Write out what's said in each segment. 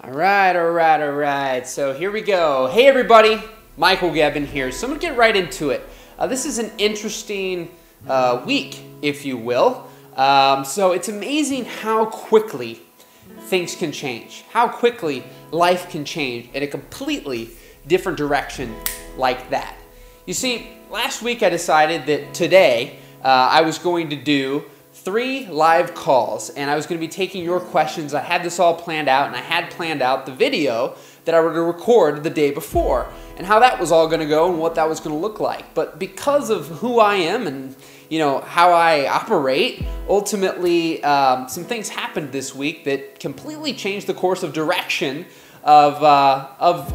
All right. So here we go. Hey everybody, Michael Gebbin here. So I'm gonna get right into it. This is an interesting week, if you will. So it's amazing how quickly things can change, how quickly life can change in a completely different direction like that. You see, last week I decided that today I was going to do 3 live calls, and I was going to be taking your questions. I had this all planned out, and I had planned out the video that I were going to record the day before and how that was all going to go and what that was going to look like. But because of who I am and how I operate, ultimately some things happened this week that completely changed the course of direction of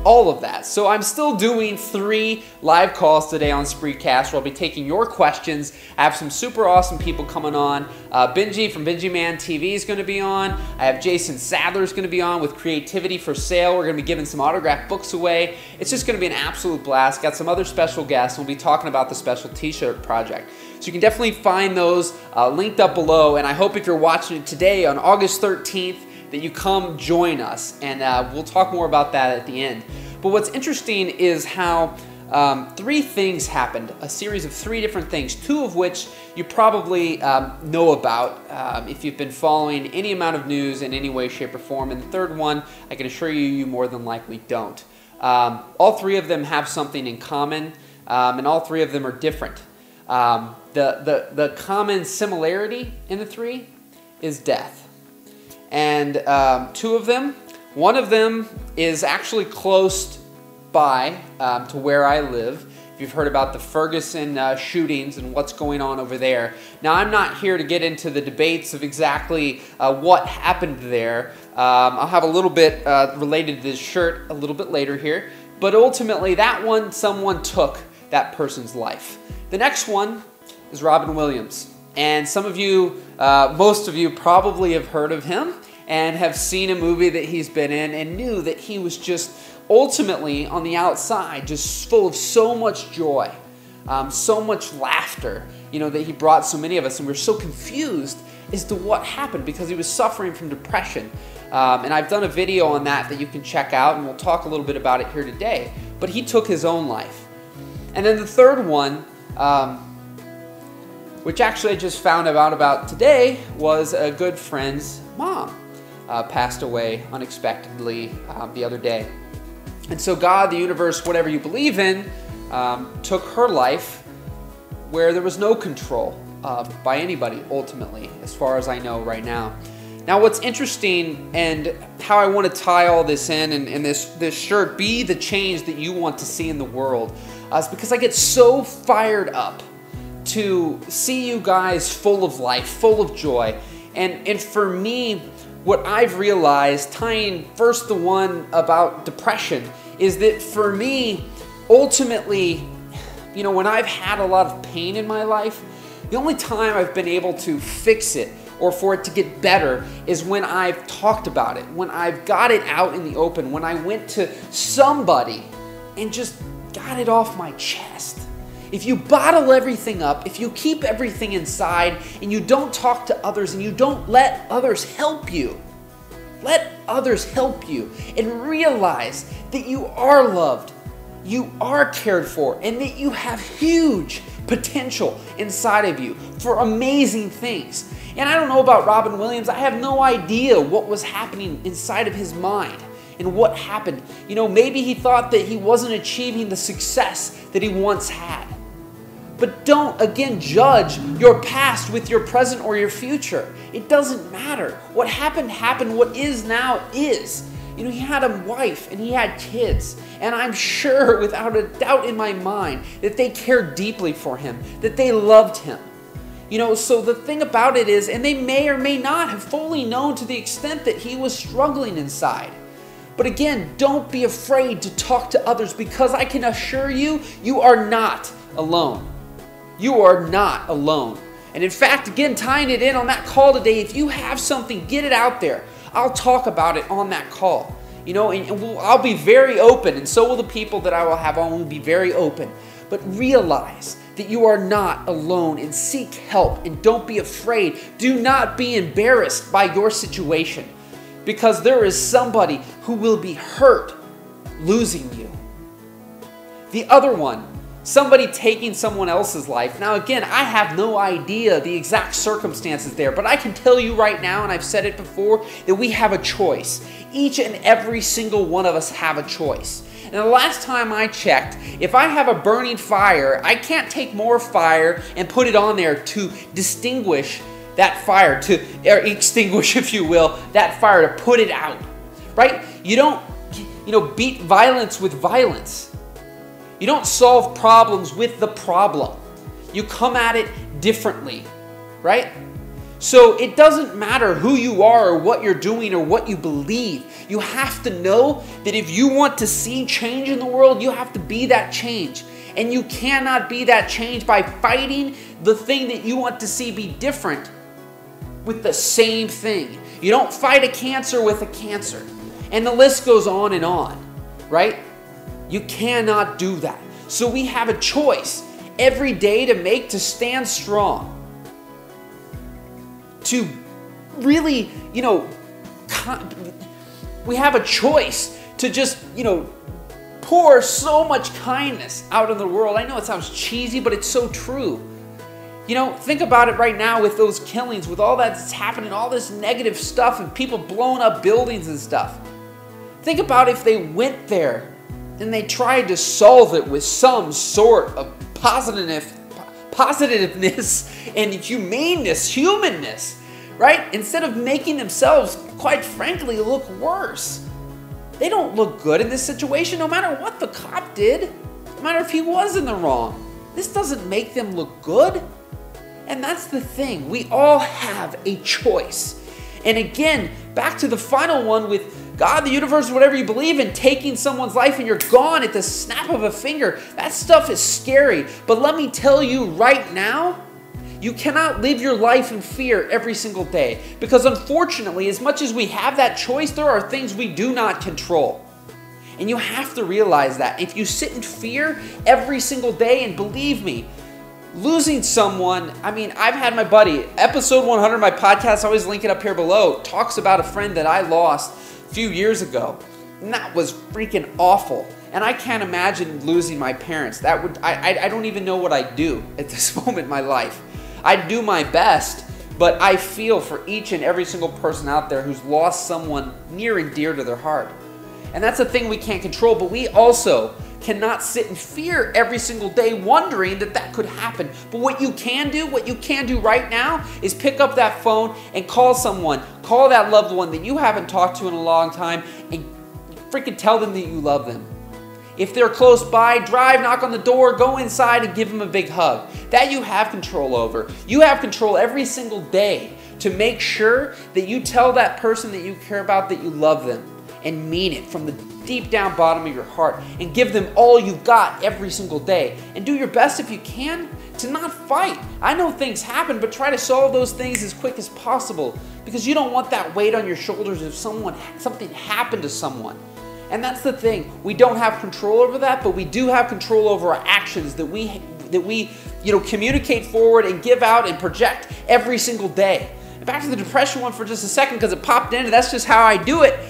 all of that. So I'm still doing 3 live calls today on Spreecast where I'll be taking your questions. I have some super awesome people coming on. Benji from Benji Man TV is going to be on. I have Jason Sadler is going to be on with Creativity for Sale. We're going to be giving some autographed books away. It's just going to be an absolute blast. Got some other special guests. We'll be talking about the special t-shirt project. So you can definitely find those linked up below. And I hope if you're watching it today on August 13th, that you come join us, and we'll talk more about that at the end. But what's interesting is how 3 things happened, a series of 3 different things, 2 of which you probably know about if you've been following any amount of news in any way, shape, or form, and the third one, I can assure you, you more than likely don't. All 3 of them have something in common, and all 3 of them are different. The common similarity in the 3 is death. And 2 of them, one of them is actually close by to where I live. If you've heard about the Ferguson shootings and what's going on over there. Now, I'm not here to get into the debates of exactly what happened there. I'll have a little bit related to this shirt a little bit later here. But ultimately, that one, someone took that person's life. The next one is Robin Williams. And some of you, most of you probably have heard of him and have seen a movie that he's been in and knew that he was just ultimately on the outside just full of so much joy, so much laughter, that he brought so many of us, and we were so confused as to what happened because he was suffering from depression. And I've done a video on that you can check out, and we'll talk a little bit about it here today. But he took his own life. And then the third one, which actually I just found out about today, was a good friend's mom passed away unexpectedly the other day. And so God, the universe, whatever you believe in, took her life where there was no control by anybody ultimately, as far as I know right now. Now what's interesting and how I want to tie all this in and this shirt, be the change that you want to see in the world, is because I get so fired up to see you guys full of life, full of joy. And for me, what I've realized, tying first the one about depression, is that for me, ultimately, when I've had a lot of pain in my life, the only time I've been able to fix it or for it to get better is when I've talked about it, when I've got it out in the open, when I went to somebody and just got it off my chest. If you bottle everything up, if you keep everything inside and you don't talk to others and you don't let others help you, let others help you and realize that you are loved, you are cared for, and that you have huge potential inside of you for amazing things. And I don't know about Robin Williams. I have no idea what was happening inside of his mind and what happened. Maybe he thought that he wasn't achieving the success that he once had. But don't, again, judge your past with your present or your future. It doesn't matter. What happened, happened. What is now is. He had a wife and he had kids. And I'm sure, without a doubt in my mind, that they cared deeply for him, that they loved him. So the thing about it is, and they may or may not have fully known to the extent that he was struggling inside. But again, don't be afraid to talk to others, because I can assure you, you are not alone. You are not alone. And in fact, again, tying it in on that call today, if you have something, get it out there. I'll talk about it on that call. I'll be very open, and so will the people that I will have on will be very open. But realize that you are not alone, and seek help, and don't be afraid. Do not be embarrassed by your situation. because there is somebody who will be hurt losing you. The other one, somebody taking someone else's life. Now again, I have no idea the exact circumstances there, but I can tell you right now, and I've said it before, that we have a choice. Each and every single one of us have a choice. And the last time I checked, if I have a burning fire, I can't take more fire and put it on there to distinguish that fire, or extinguish, if you will, that fire, to put it out, right? You don't, beat violence with violence. You don't solve problems with the problem. You come at it differently, right? So it doesn't matter who you are or what you're doing or what you believe. You have to know that if you want to see change in the world, you have to be that change. And you cannot be that change by fighting the thing that you want to see be different with the same thing. You don't fight a cancer with a cancer. And the list goes on, right? You cannot do that. So we have a choice every day to make, to stand strong. To really, we have a choice to just, pour so much kindness out in the world. I know it sounds cheesy, but it's so true. Think about it right now with those killings, with all that's happening, all this negative stuff and people blowing up buildings and stuff. Think about if they went there and they tried to solve it with some sort of positiveness and humanness, right? Instead of making themselves, quite frankly, look worse. They don't look good in this situation, no matter what the cop did, no matter if he was in the wrong. This doesn't make them look good. And that's the thing. We all have a choice. And again, back to the final one with God, the universe, whatever you believe in, taking someone's life and you're gone at the snap of a finger. That stuff is scary. But let me tell you right now, you cannot live your life in fear every single day. Because unfortunately, as much as we have that choice, there are things we do not control. And you have to realize that. If you sit in fear every single day, and believe me, losing someone, I've had my buddy, episode 100 of my podcast, I always link it up here below, talks about a friend that I lost a few years ago. And that was freaking awful. And I can't imagine losing my parents. I don't even know what I'd do at this moment in my life. I'd do my best, but I feel for each and every single person out there who's lost someone near and dear to their heart. And that's a thing we can't control, but we also cannot sit in fear every single day wondering that could happen. But what you can do right now is pick up that phone and call someone. Call that loved one that you haven't talked to in a long time and freaking tell them that you love them. If they're close by, drive, knock on the door, go inside and give them a big hug. That you have control over. You have control every single day to make sure that you tell that person that you care about that you love them and mean it from the deep down bottom of your heart and give them all you've got every single day. And do your best if you can to not fight. I know things happen, but try to solve those things as quick as possible because you don't want that weight on your shoulders if something happened to someone. And that's the thing. We don't have control over that, but we do have control over our actions that we communicate forward and give out and project every single day. And back to the depression one for just a second because it popped in, and that's just how I do it.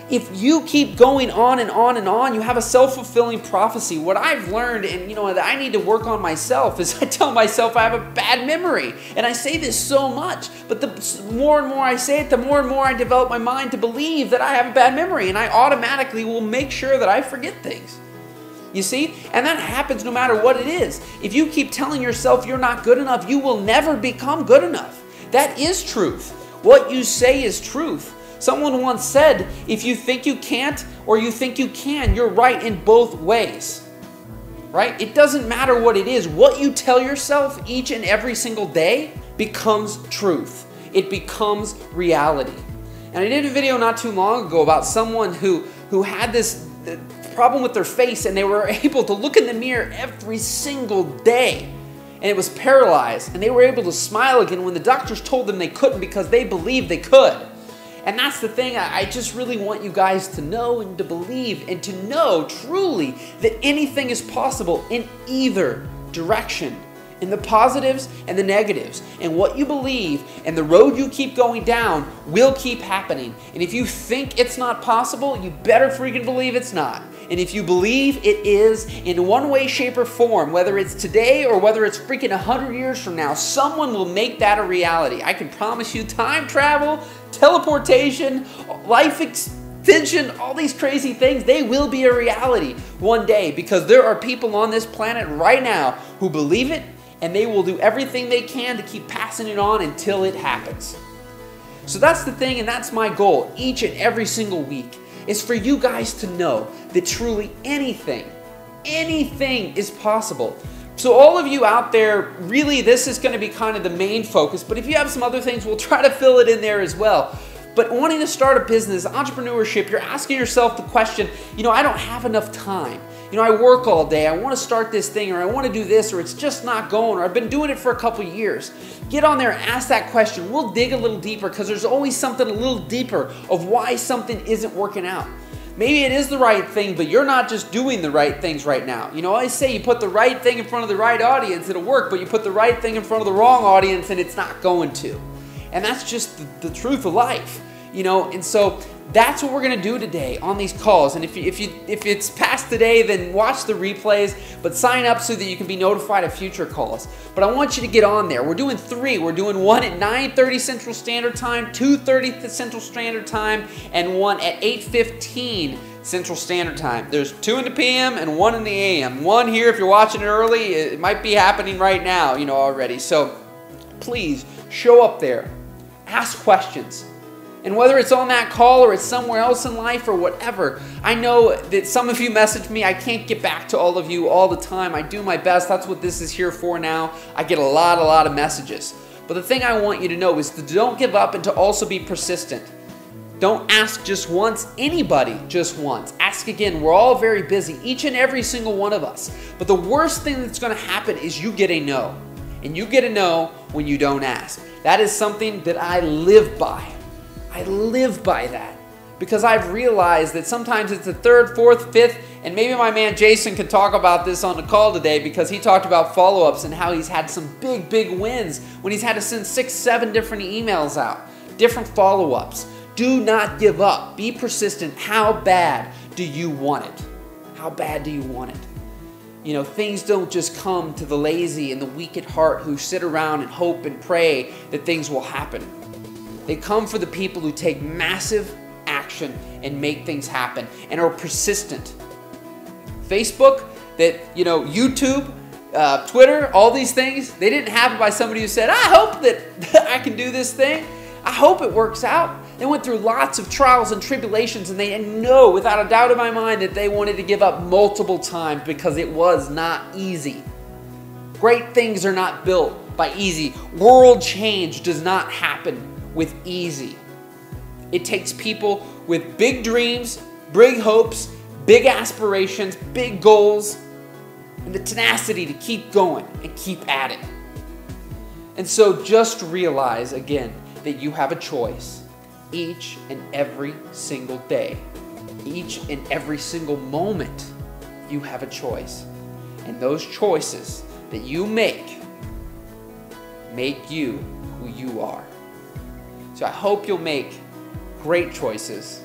If you keep going on and on and on, you have a self-fulfilling prophecy. What I've learned, and that I need to work on myself, is I tell myself I have a bad memory. And I say this so much, but the more and more I say it, the more and more I develop my mind to believe that I have a bad memory, and I automatically will make sure that I forget things. You see? And that happens no matter what it is. If you keep telling yourself you're not good enough, you will never become good enough. That is truth. What you say is truth. Someone once said, if you think you can't or you think you can, you're right in both ways. Right? It doesn't matter what it is. What you tell yourself each and every single day becomes truth. It becomes reality. And I did a video not too long ago about someone who had this problem with their face, and they were able to look in the mirror every single day. And it was paralyzed. And they were able to smile again when the doctors told them they couldn't because they believed they could. And that's the thing I just really want you guys to know and to believe and to know truly that anything is possible in either direction. And the positives and the negatives and what you believe and the road you keep going down will keep happening. And if you think it's not possible, you better freaking believe it's not. And if you believe it is, in one way, shape, or form, whether it's today or whether it's freaking 100 years from now, someone will make that a reality. I can promise you, time travel, teleportation, life extension, all these crazy things, they will be a reality one day, because there are people on this planet right now who believe it, and they will do everything they can to keep passing it on until it happens. So that's the thing, and that's my goal each and every single week, is for you guys to know that truly anything is possible. So all of you out there, really this is going to be kind of the main focus, but if you have some other things, we'll try to fill it in there as well. But wanting to start a business, entrepreneurship, you're asking yourself the question, I don't have enough time. I work all day, I want to start this thing, or I want to do this, or it's just not going, or I've been doing it for a couple years. Get on there and ask that question. We'll dig a little deeper, because there's always something a little deeper of why something isn't working out. Maybe it is the right thing, but you're not just doing the right things right now. I always say you put the right thing in front of the right audience, it'll work, but you put the right thing in front of the wrong audience and it's not going to. And that's just the truth of life, and so that's what we're going to do today on these calls. And if it's past today, then watch the replays, but sign up so that you can be notified of future calls. But I want you to get on there. We're doing 3. We're doing one at 9:30 Central Standard Time, 2:30 Central Standard Time, and one at 8:15 Central Standard Time. There's 2 in the PM and 1 in the AM. One here, if you're watching it early, it might be happening right now, already. So please show up there. Ask questions. And whether it's on that call or it's somewhere else in life or whatever, I know that some of you message me. I can't get back to all of you all the time. I do my best. That's what this is here for now. I get a lot of messages. But the thing I want you to know is to don't give up and to also be persistent. Don't ask just once, anybody just once. Ask again. We're all very busy, each and every single one of us. But the worst thing that's going to happen is you get a no. And you get a no when you don't ask. That is something that I live by. I live by that, because I've realized that sometimes it's the 3rd, 4th, 5th, and maybe my man Jason can talk about this on the call today, because he talked about follow-ups and how he's had some big wins when he's had to send 6, 7 different emails out, different follow-ups. Do not give up. Be persistent. How bad do you want it? How bad do you want it? Things don't just come to the lazy and the weak at heart who sit around and hope and pray that things will happen. They come for the people who take massive action and make things happen and are persistent. Facebook, YouTube, Twitter, all these things, they didn't happen by somebody who said, I hope that I can do this thing. I hope it works out. They went through lots of trials and tribulations, and they know without a doubt in my mind that they wanted to give up multiple times because it was not easy. Great things are not built by easy. World change does not happen with easy. It takes people with big dreams, big hopes, big aspirations, big goals, and the tenacity to keep going and keep at it. And so just realize again that you have a choice each and every single day. Each and every single moment you have a choice. And those choices that you make you who you are. So I hope you'll make great choices.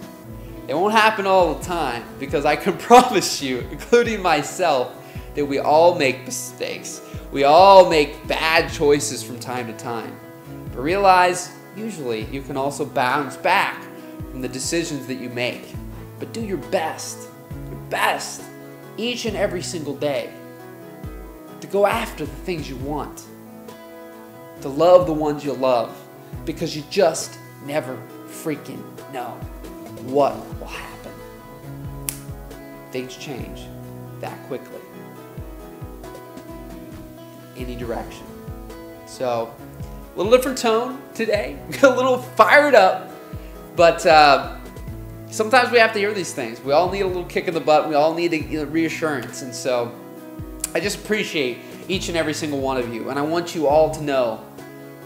It won't happen all the time, because I can promise you, including myself, that we all make mistakes. We all make bad choices from time to time. But realize, usually, you can also bounce back from the decisions that you make. But do your best, each and every single day, to go after the things you want, to love the ones you love, because you just never freaking know what will happen. Things change that quickly. Any direction. So, a little different tone today. We got a little fired up, but sometimes we have to hear these things. We all need a little kick in the butt. We all need reassurance. And so, I just appreciate each and every single one of you. And I want you all to know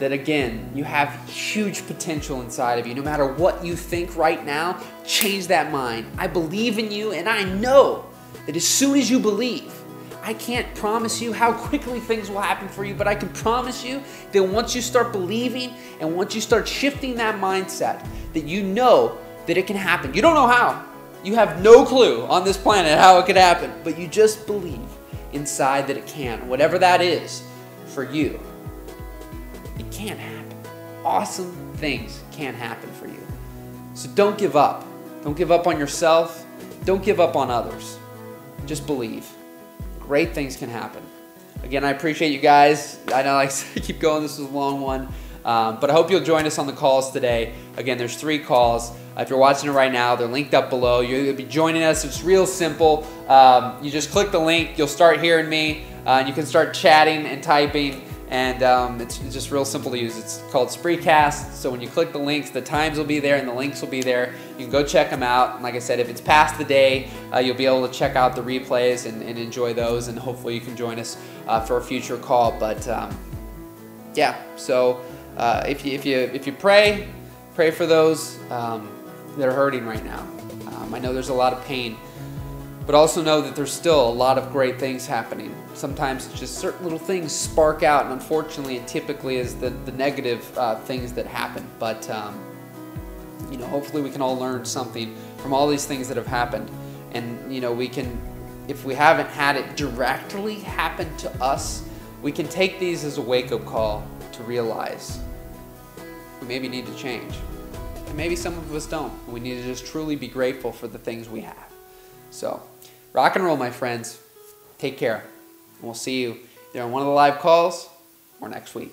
that, again, you have huge potential inside of you. No matter what you think right now, change that mind. I believe in you, and I know that as soon as you believe, I can't promise you how quickly things will happen for you, but I can promise you that once you start believing and once you start shifting that mindset, that you know that it can happen. You don't know how. You have no clue on this planet how it could happen, but you just believe inside that it can. Whatever that is for you, it can happen. Awesome things can happen for you. So don't give up. Don't give up on yourself. Don't give up on others. Just believe. Great things can happen. Again, I appreciate you guys. I know I keep going. This is a long one. But I hope you'll join us on the calls today. Again, there's 3 calls. If you're watching it right now, they're linked up below. You'll be joining us. It's real simple. You just click the link. You'll start hearing me. You can start chatting and typing. And it's just real simple to use. It's called Spreecast. So when you click the links, the times will be there and the links will be there. You can go check them out. And like I said, if it's past the day, you'll be able to check out the replays and enjoy those. And hopefully you can join us for a future call. But yeah, so if you pray for those that are hurting right now. I know there's a lot of pain, but also know that there's still a lot of great things happening. Sometimes it's just certain little things spark out, and unfortunately it typically is the negative things that happen. But you know, hopefully we can all learn something from all these things that have happened. And you know, we can, if we haven't had it directly happen to us, we can take these as a wake-up call to realize we maybe need to change. And maybe some of us don't. We need to just truly be grateful for the things we have. So, rock and roll, my friends. Take care. And we'll see you either on one of the live calls or next week.